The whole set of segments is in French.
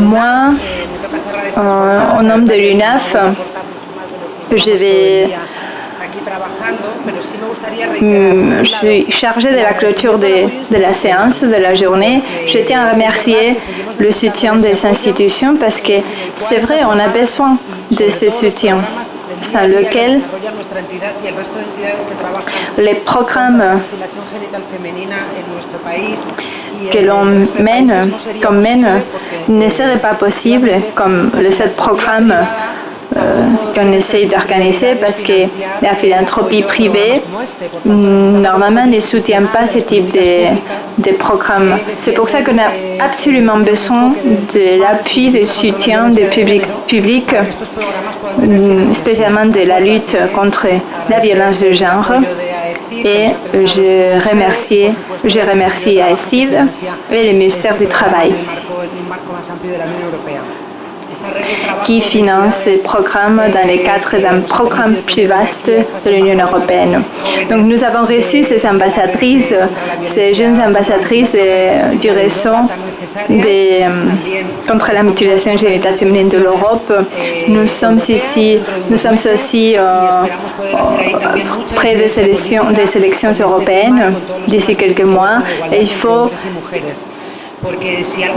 Moi, au nom de l'UNAF, je suis chargée de la clôture de la séance, de la journée. Je tiens à remercier le soutien des institutions parce que c'est vrai, on a besoin de ce soutien, sans lequel les programmes que l'on mène ne seraient pas possibles, comme les 7 programmes qu'on essaye d'organiser, parce que la philanthropie privée normalement ne soutient pas ce type de programmes. C'est pour ça qu'on a absolument besoin de l'appui, du soutien du public, spécialement de la lutte contre la violence de genre. Et je remercie AECID et le ministère du Travail qui finance ces programmes dans le cadre d'un programme plus vaste de l'Union européenne. Donc nous avons reçu ces ambassadrices, ces jeunes ambassadrices du réseau contre la mutilation génitale féminine de l'Europe. Nous sommes aussi près des élections européennes d'ici quelques mois et il faut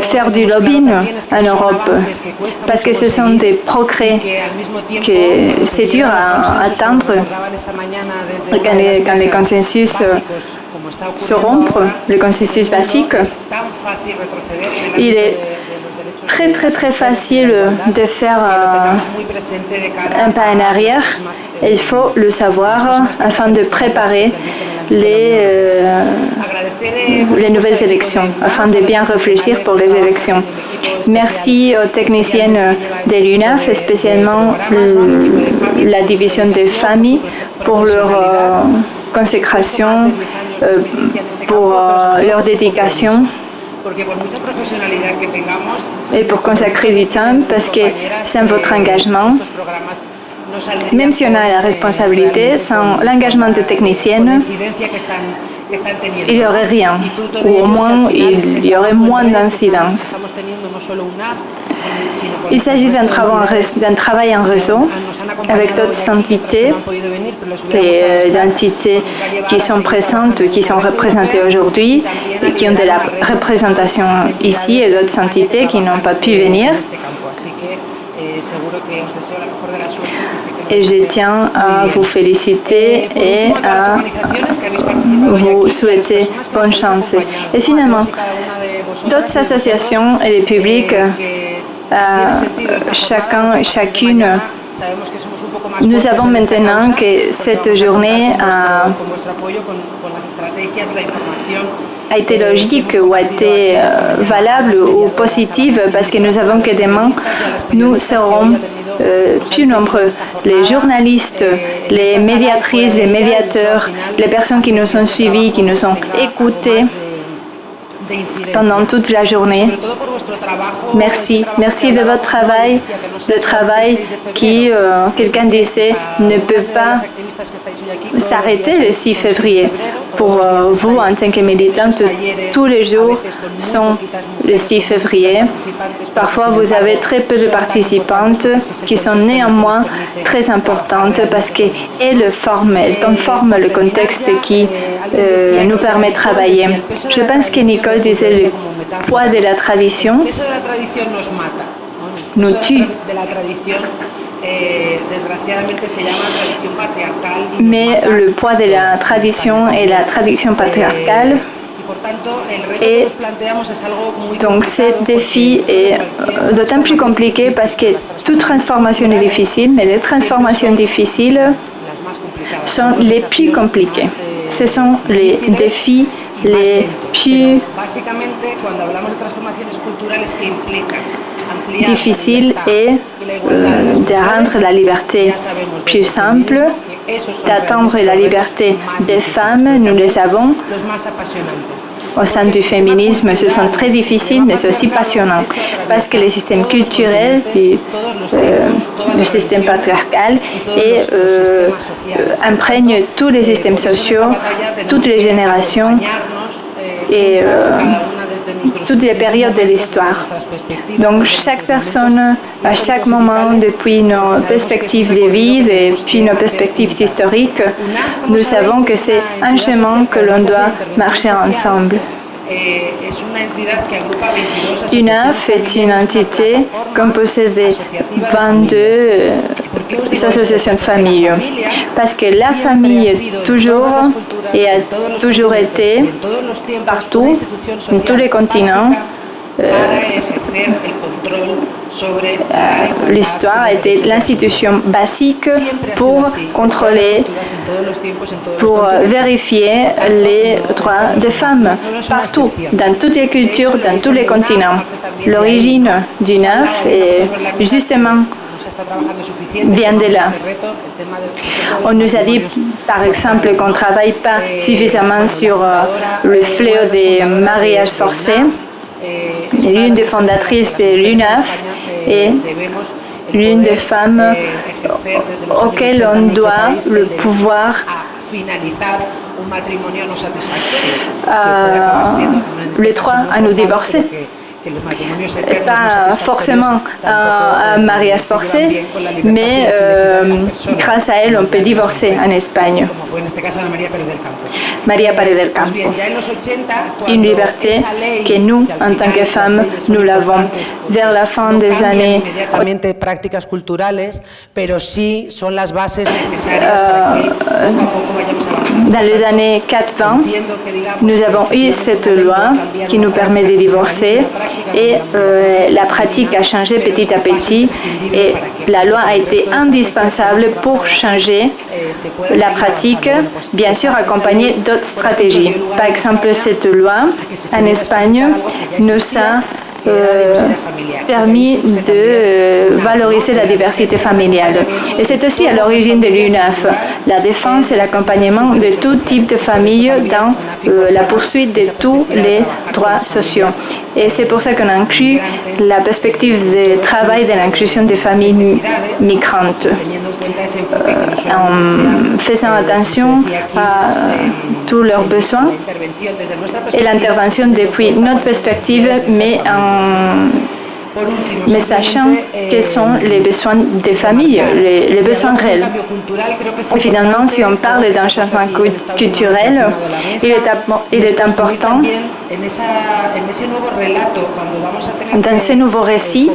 faire du lobbying en Europe, parce que ce sont des progrès que c'est dur à atteindre quand les consensus se rompent, le consensus basique. Il est très facile de faire un pas en arrière et il faut le savoir afin de préparer les nouvelles élections, afin de bien réfléchir pour les élections. Merci aux techniciennes de l'UNAF, spécialement la division des familles, pour leur consécration, pour leur dédication et pour consacrer du temps, parce que sans votre engagement, même si on a la responsabilité, sans l'engagement des techniciennes, il n'y aurait rien, ou au moins il y aurait moins d'incidence. Il s'agit d'un travail en réseau avec d'autres entités, les entités qui sont présentes, qui sont représentées aujourd'hui et qui ont de la représentation ici, et d'autres entités qui n'ont pas pu venir. Et je tiens à vous féliciter et à vous souhaiter bonne chance. Et finalement, d'autres associations et les publics, chacune, nous savons maintenant que cette journée a été logique ou a été valable ou positive, parce que nous savons que demain, nous serons plus nombreux. Les journalistes, les médiatrices, les médiateurs, les personnes qui nous ont suivis, qui nous ont écoutés pendant toute la journée. Merci. Merci de votre travail, le travail qui, quelqu'un disait, ne peut pas s'arrêter le 6 février. Pour vous, en tant que militante, tous les jours sont le 6 février. Parfois, vous avez très peu de participantes qui sont néanmoins très importantes parce qu'elles conforment le contexte qui nous permet de travailler. Je pense que Nicole disait le poids de la tradition nous tue. Mais le poids de la tradition est la tradition patriarcale. Et donc ce défi est d'autant plus compliqué parce que toute transformation est difficile, mais les transformations difficiles sont les plus compliquées. Ce sont les défis les plus difficiles et de rendre la liberté plus simple, d'atteindre la liberté des femmes, nous le savons. Au sein du féminisme, ce sont très difficiles, mais c'est aussi passionnant, parce que le système culturel du système patriarcal imprègne tous les systèmes sociaux, toutes les générations, et toutes les périodes de l'histoire. Donc chaque personne, à chaque moment, depuis nos perspectives de vie, depuis nos perspectives historiques, nous savons que c'est un chemin que l'on doit marcher ensemble. UNAF est une entité composée de 22 associations de familles, parce que la famille est toujours et a toujours été partout, dans tous les continents. L'histoire a été l'institution basique pour contrôler, pour vérifier les droits des femmes partout, dans toutes les cultures, dans tous les continents. L'origine du UNAF est justement vient de là. On nous a dit, par exemple, qu'on ne travaille pas suffisamment sur le fléau des mariages forcés. L'une des fondatrices de l'UNAF est l'une des femmes auxquelles on doit le pouvoir les droits à nous divorcer. Pas forcément un mariage forcé, mais grâce à elle, on peut divorcer en Espagne. María Pérez del Campo. Une liberté que nous, en tant que femmes, nous l'avons vers la fin des années. Dans les années 80, nous avons eu cette loi qui nous permet de divorcer et la pratique a changé petit à petit et la loi a été indispensable pour changer la pratique, bien sûr accompagnée d'autres stratégies. Par exemple, cette loi en Espagne nous a permis de valoriser la diversité familiale. Et c'est aussi à l'origine de l'UNAF, la défense et l'accompagnement de tout type de famille dans la poursuite de tous les droits sociaux. Et c'est pour ça qu'on inclut la perspective de travail de l'inclusion des familles migrantes, en faisant attention à tous leurs besoins et l'intervention depuis notre perspective, mais sachant quels sont les besoins des familles, les besoins réels. Et finalement, si on parle d'un changement culturel, il est important, dans ces nouveaux récits,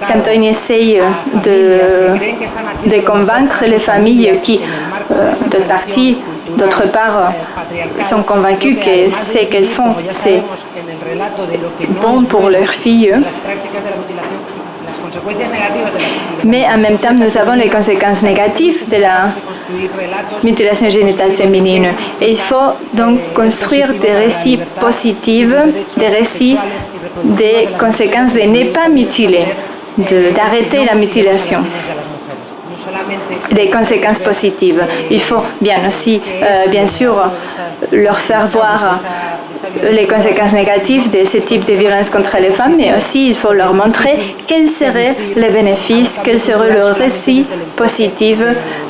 quand on essaye de convaincre les familles qui, d'autre part, sont convaincus que ce qu'elles font, c'est bon pour leurs filles. Mais en même temps, nous avons les conséquences négatives de la mutilation génitale féminine. Et il faut donc construire des récits positifs, des récits des conséquences de ne pas mutiler, d'arrêter la mutilation. Les conséquences positives. Il faut bien aussi, bien sûr, leur faire voir les conséquences négatives de ce type de violence contre les femmes, mais aussi il faut leur montrer quels seraient les bénéfices, quel serait le récit positif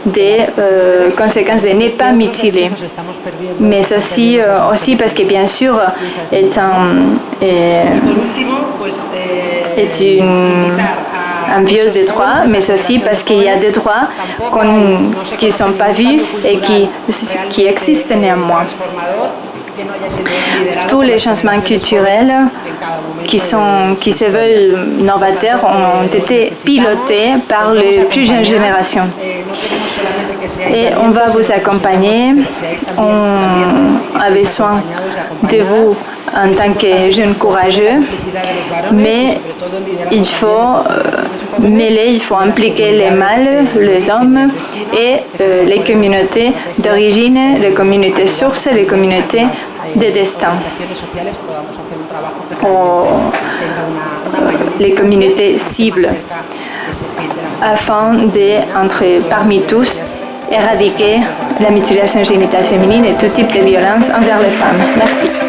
des conséquences de ne pas mutiler. Mais aussi parce que bien sûr est un viol des droits, mais aussi parce qu'il y a des droits qui ne sont pas vus et qui existent néanmoins. Tous les changements culturels qui se veulent novateurs ont été pilotés par les plus jeunes générations. Et on va vous accompagner. On a besoin de vous en tant que jeunes courageux, mais il faut mêler, il faut impliquer les mâles, les hommes et les communautés d'origine, les communautés sources, les communautés de destin. Les communautés cibles, afin de, parmi tous, éradiquer la mutilation génitale féminine et tout type de violence envers les femmes. Merci.